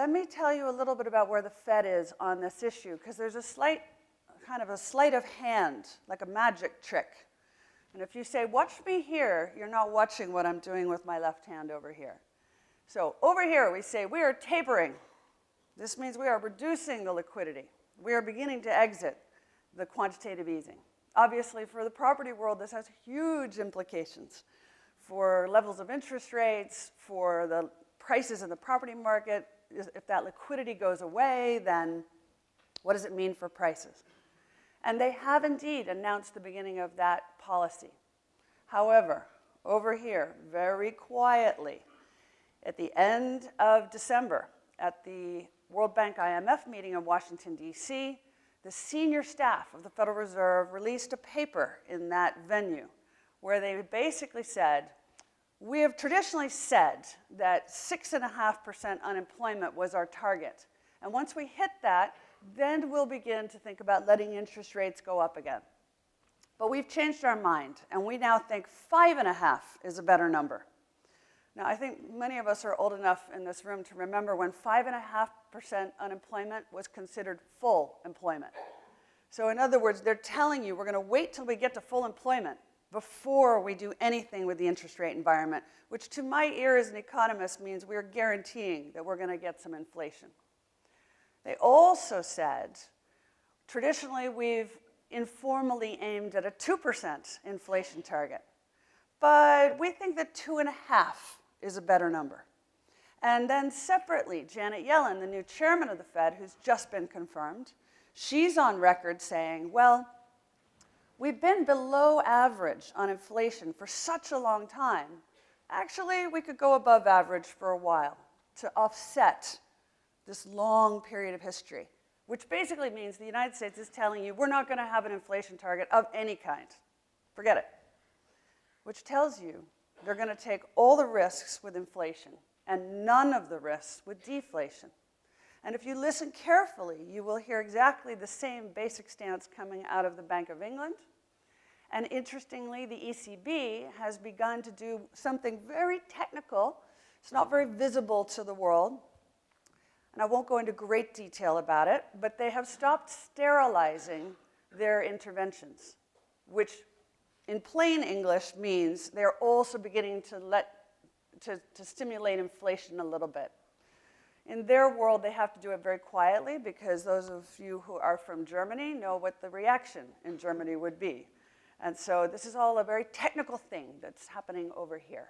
let me tell you a little bit about where the Fed is on this issue, because there's a slight, kind of a sleight of hand, like a magic trick. And if you say, watch me here, you're not watching what I'm doing with my left hand over here. So over here, we say we are tapering. This means we are reducing the liquidity. We are beginning to exit the quantitative easing. Obviously, for the property world, this has huge implications for levels of interest rates, for the prices in the property market. If that liquidity goes away, then what does it mean for prices? And they have indeed announced the beginning of that policy. However, over here, very quietly, at the end of December, at the World Bank IMF meeting in Washington, D.C., the senior staff of the Federal Reserve released a paper in that venue where they basically said, we have traditionally said that 6.5% unemployment was our target. And once we hit that, then we'll begin to think about letting interest rates go up again. But we've changed our mind, and we now think 5.5 is a better number. Now, I think many of us are old enough in this room to remember when 5.5% unemployment was considered full employment. So in other words, they're telling you we're going to wait till we get to full employment before we do anything with the interest rate environment, which to my ear as an economist means we're guaranteeing that we're going to get some inflation. They also said, traditionally we've informally aimed at a 2% inflation target, but we think that 2.5 is a better number. And then separately, Janet Yellen, the new chairman of the Fed, who's just been confirmed, she's on record saying, well, we've been below average on inflation for such a long time. Actually, we could go above average for a while to offset this long period of history, which basically means the United States is telling you we're not going to have an inflation target of any kind. Forget it. Which tells you they're going to take all the risks with inflation and none of the risks with deflation. And if you listen carefully, you will hear exactly the same basic stance coming out of the Bank of England. And interestingly, the ECB has begun to do something very technical. It's not very visible to the world. And I won't go into great detail about it, but they have stopped sterilizing their interventions, which in plain English means they're also beginning to stimulate inflation a little bit. In their world, they have to do it very quietly because those of you who are from Germany know what the reaction in Germany would be. And so this is all a very technical thing that's happening over here.